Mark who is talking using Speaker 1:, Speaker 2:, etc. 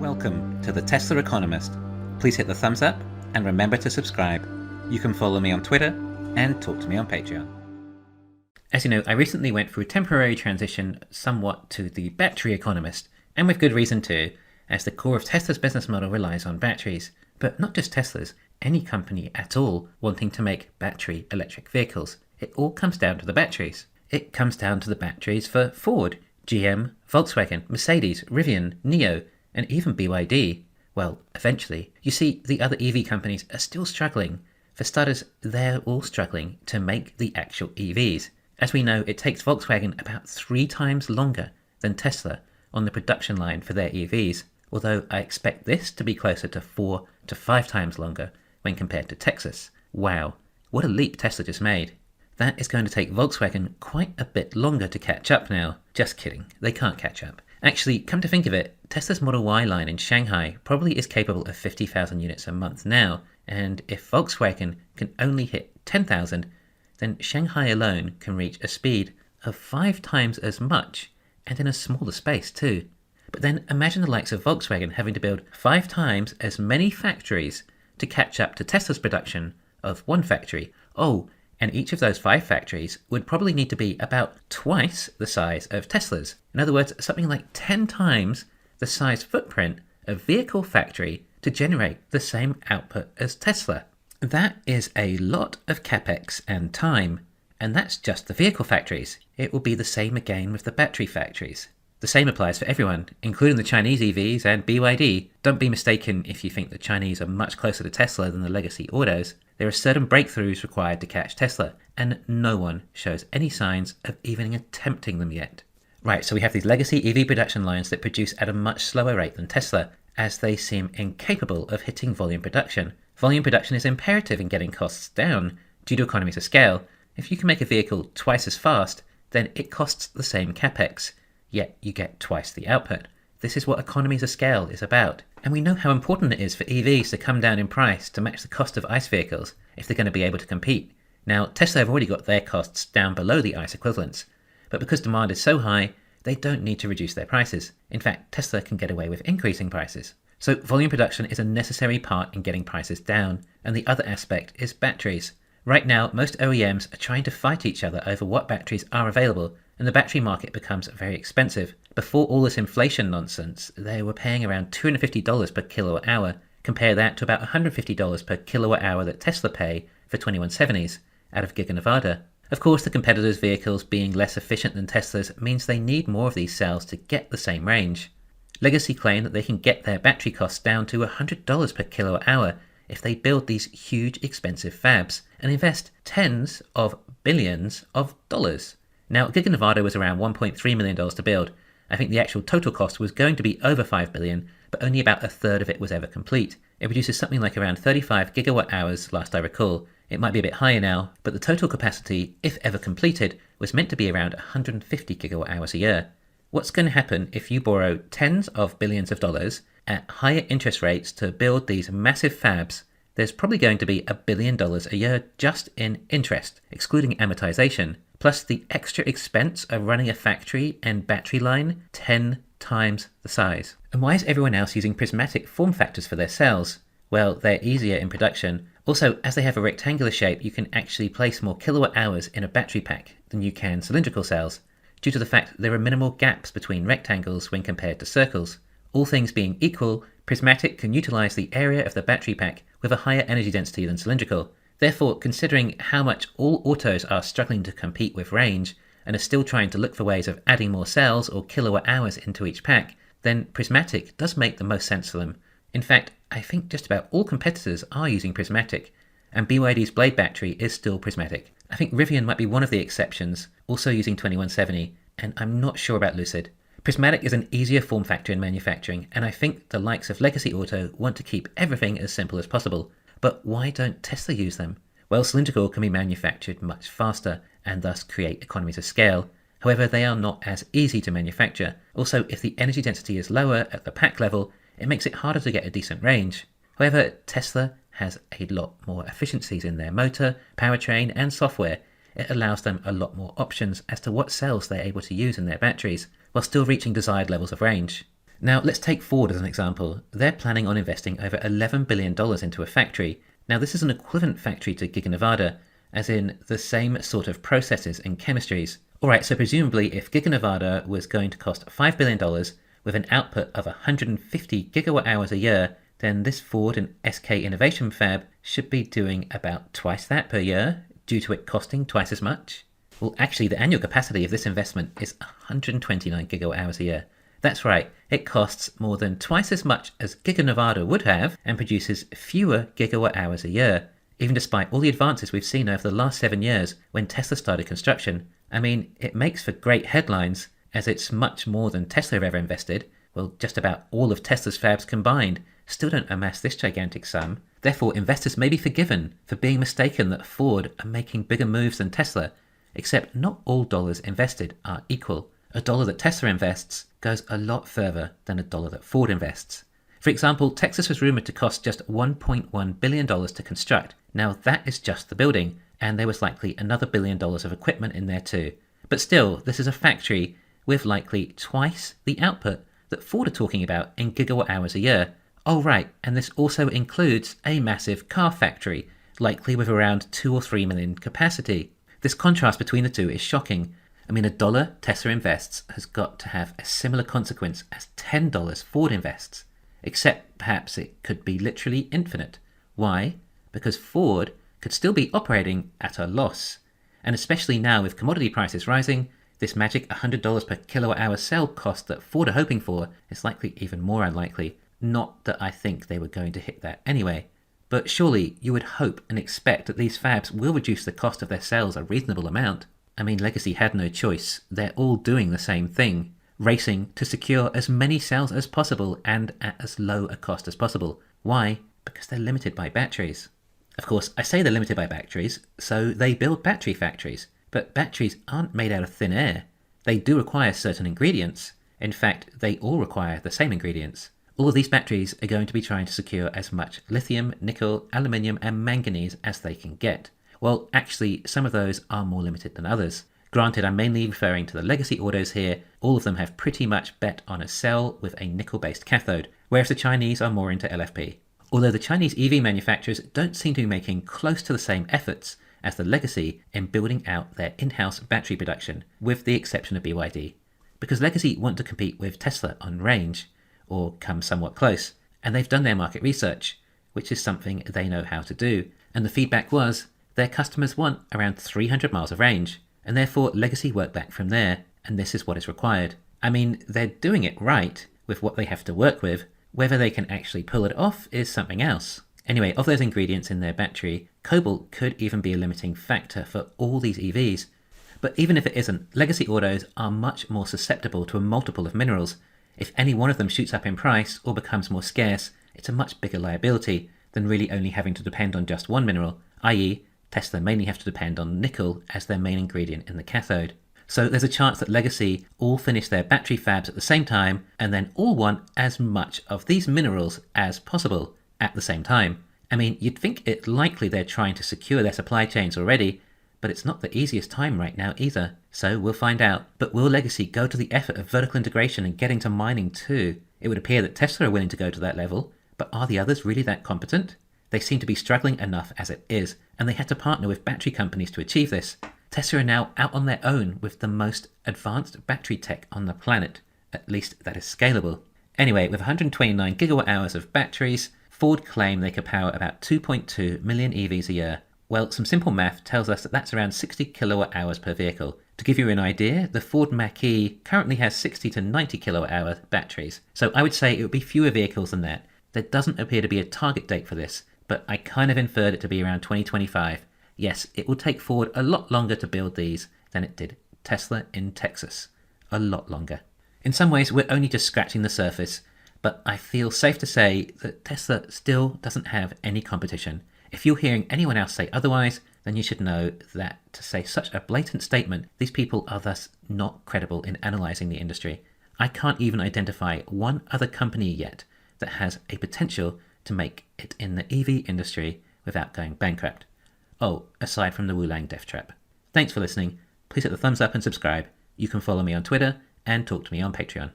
Speaker 1: Welcome to the Tesla Economist. Please hit the thumbs up and remember to subscribe. You can follow me on Twitter and talk to me on Patreon. As you know, I recently went through a temporary transition somewhat to the battery economist, and with good reason too, as the core of Tesla's business model relies on batteries. But not just Tesla's, any company at all wanting to make battery electric vehicles. It all comes down to the batteries. It comes down to the batteries for Ford, GM, Volkswagen, Mercedes, Rivian, NIO, and even BYD. Well, eventually. You see, the other EV companies are still struggling. For starters, they're all struggling to make the actual EVs. As we know, it takes Volkswagen about 3 times longer than Tesla on the production line for their EVs, although I expect this to be closer to 4 to 5 times longer when compared to Texas. Wow, what a leap Tesla just made. That is going to take Volkswagen quite a bit longer to catch up now. Just kidding, they can't catch up. Actually, come to think of it, Tesla's Model Y line in Shanghai probably is capable of 50,000 units a month now, and if Volkswagen can only hit 10,000, then Shanghai alone can reach a speed of 5 times as much, and in a smaller space too. But then imagine the likes of Volkswagen having to build 5 times as many factories to catch up to Tesla's production of 1 factory. Oh, and each of those 5 factories would probably need to be about twice the size of Tesla's. In other words, something like 10 times the size footprint of vehicle factory to generate the same output as Tesla. That is a lot of capex and time, and that's just the vehicle factories. It will be the same again with the battery factories. The same applies for everyone, including the Chinese EVs and BYD. Don't be mistaken if you think the Chinese are much closer to Tesla than the legacy autos. There are certain breakthroughs required to catch Tesla, and no one shows any signs of even attempting them yet. Right, so we have these legacy EV production lines that produce at a much slower rate than Tesla, as they seem incapable of hitting volume production. Volume production is imperative in getting costs down due to economies of scale. If you can make a vehicle twice as fast, then it costs the same capex, yet you get twice the output. This is what economies of scale is about. And we know how important it is for EVs to come down in price to match the cost of ICE vehicles if they're going to be able to compete. Now, Tesla have already got their costs down below the ICE equivalents, but because demand is so high, they don't need to reduce their prices. In fact, Tesla can get away with increasing prices. So volume production is a necessary part in getting prices down, and the other aspect is batteries. Right now, most OEMs are trying to fight each other over what batteries are available, and the battery market becomes very expensive. Before all this inflation nonsense, they were paying around $250 per kilowatt hour. Compare that to about $150 per kilowatt hour that Tesla pay for 2170s out of Giga Nevada. Of course, the competitors' vehicles being less efficient than Tesla's means they need more of these cells to get the same range. Legacy claim that they can get their battery costs down to $100 per kilowatt hour if they build these huge expensive fabs and invest tens of billions of dollars. Now, Giga Nevada was around $1.3 million to build. I think the actual total cost was going to be over $5 billion, but only about a third of it was ever complete. It produces something like around 35 gigawatt hours last I recall. It might be a bit higher now, but the total capacity, if ever completed, was meant to be around 150 gigawatt hours a year. What's going to happen if you borrow tens of billions of dollars at higher interest rates to build these massive fabs? There's probably going to be $1 billion a year just in interest, excluding amortization, plus the extra expense of running a factory and battery line 10 times the size. And why is everyone else using prismatic form factors for their cells? Well, they're easier in production. Also, as they have a rectangular shape, you can actually place more kilowatt hours in a battery pack than you can cylindrical cells, due to the fact there are minimal gaps between rectangles when compared to circles. All things being equal, prismatic can utilize the area of the battery pack with a higher energy density than cylindrical. Therefore, considering how much all autos are struggling to compete with range and are still trying to look for ways of adding more cells or kilowatt hours into each pack, then prismatic does make the most sense for them. In fact, I think just about all competitors are using prismatic, and BYD's Blade battery is still prismatic. I think Rivian might be one of the exceptions, also using 2170, and I'm not sure about Lucid. Prismatic is an easier form factor in manufacturing, and I think the likes of Legacy Auto want to keep everything as simple as possible. But why don't Tesla use them? Well, cylindrical can be manufactured much faster and thus create economies of scale. However, they are not as easy to manufacture. Also, if the energy density is lower at the pack level, it makes it harder to get a decent range. However, Tesla has a lot more efficiencies in their motor, powertrain, and software. It allows them a lot more options as to what cells they're able to use in their batteries, while still reaching desired levels of range. Now, let's take Ford as an example. They're planning on investing over $11 billion into a factory. Now, this is an equivalent factory to Giga Nevada, as in the same sort of processes and chemistries. Alright, so presumably if Giga Nevada was going to cost $5 billion with an output of 150 gigawatt hours a year, then this Ford and SK Innovation Fab should be doing about twice that per year, due to it costing twice as much. Well, actually, the annual capacity of this investment is 129 gigawatt hours a year. That's right, it costs more than twice as much as Giga Nevada would have and produces fewer gigawatt hours a year, even despite all the advances we've seen over the last 7 years when Tesla started construction. I mean, it makes for great headlines, as it's much more than Tesla have ever invested. Well, just about all of Tesla's fabs combined still don't amass this gigantic sum. Therefore, investors may be forgiven for being mistaken that Ford are making bigger moves than Tesla, except not all dollars invested are equal. A dollar that Tesla invests goes a lot further than a dollar that Ford invests. For example, Texas was rumored to cost just $1.1 billion to construct. Now that is just the building, and there was likely another $1 billion of equipment in there too. But still, this is a factory with likely twice the output that Ford are talking about in gigawatt hours a year. Oh right, and this also includes a massive car factory, likely with around 2 or 3 million capacity. This contrast between the two is shocking. I mean, a dollar Tesla invests has got to have a similar consequence as $10 Ford invests, except perhaps it could be literally infinite. Why? Because Ford could still be operating at a loss. And especially now with commodity prices rising, this magic $100 per kilowatt hour cell cost that Ford are hoping for is likely even more unlikely. Not that I think they were going to hit that anyway. But surely you would hope and expect that these fabs will reduce the cost of their cells a reasonable amount. I mean, Legacy had no choice. They're all doing the same thing, racing to secure as many cells as possible and at as low a cost as possible. Why? Because they're limited by batteries. Of course, I say they're limited by batteries, so they build battery factories. But batteries aren't made out of thin air. They do require certain ingredients. In fact, they all require the same ingredients. All of these batteries are going to be trying to secure as much lithium, nickel, aluminium and manganese as they can get. Well, actually, some of those are more limited than others. Granted, I'm mainly referring to the legacy autos here. All of them have pretty much bet on a cell with a nickel-based cathode, whereas the Chinese are more into LFP. Although the Chinese EV manufacturers don't seem to be making close to the same efforts as the Legacy in building out their in-house battery production, with the exception of BYD. Because Legacy want to compete with Tesla on range, or come somewhat close, and they've done their market research, which is something they know how to do, and the feedback was their customers want around 300 miles of range, and therefore Legacy work back from there, and this is what is required. I mean, they're doing it right with what they have to work with. Whether they can actually pull it off is something else. Anyway, of those ingredients in their battery, Cobalt could even be a limiting factor for all these EVs. But even if it isn't, legacy autos are much more susceptible to a multiple of minerals. If any one of them shoots up in price or becomes more scarce, it's a much bigger liability than really only having to depend on just one mineral, i.e. Tesla mainly have to depend on nickel as their main ingredient in the cathode. So there's a chance that Legacy all finish their battery fabs at the same time and then all want as much of these minerals as possible at the same time. I mean, you'd think it's likely they're trying to secure their supply chains already, but it's not the easiest time right now either. So we'll find out. But will Legacy go to the effort of vertical integration and getting to mining too? It would appear that Tesla are willing to go to that level, but are the others really that competent? They seem to be struggling enough as it is, and they had to partner with battery companies to achieve this. Tesla are now out on their own with the most advanced battery tech on the planet, at least that is scalable. Anyway, with 129 gigawatt hours of batteries, Ford claim they could power about 2.2 million EVs a year. Well, some simple math tells us that that's around 60 kilowatt hours per vehicle. To give you an idea, the Ford Mach-E currently has 60 to 90 kilowatt hour batteries, so I would say it would be fewer vehicles than that. There doesn't appear to be a target date for this, but I kind of inferred it to be around 2025. Yes, it will take Ford a lot longer to build these than it did Tesla in Texas. A lot longer. In some ways, we're only just scratching the surface, but I feel safe to say that Tesla still doesn't have any competition. If you're hearing anyone else say otherwise, then you should know that to say such a blatant statement, these people are thus not credible in analysing the industry. I can't even identify one other company yet that has a potential to make it in the EV industry without going bankrupt. Oh, aside from the Wulang death trap. Thanks for listening. Please hit the thumbs up and subscribe. You can follow me on Twitter and talk to me on Patreon.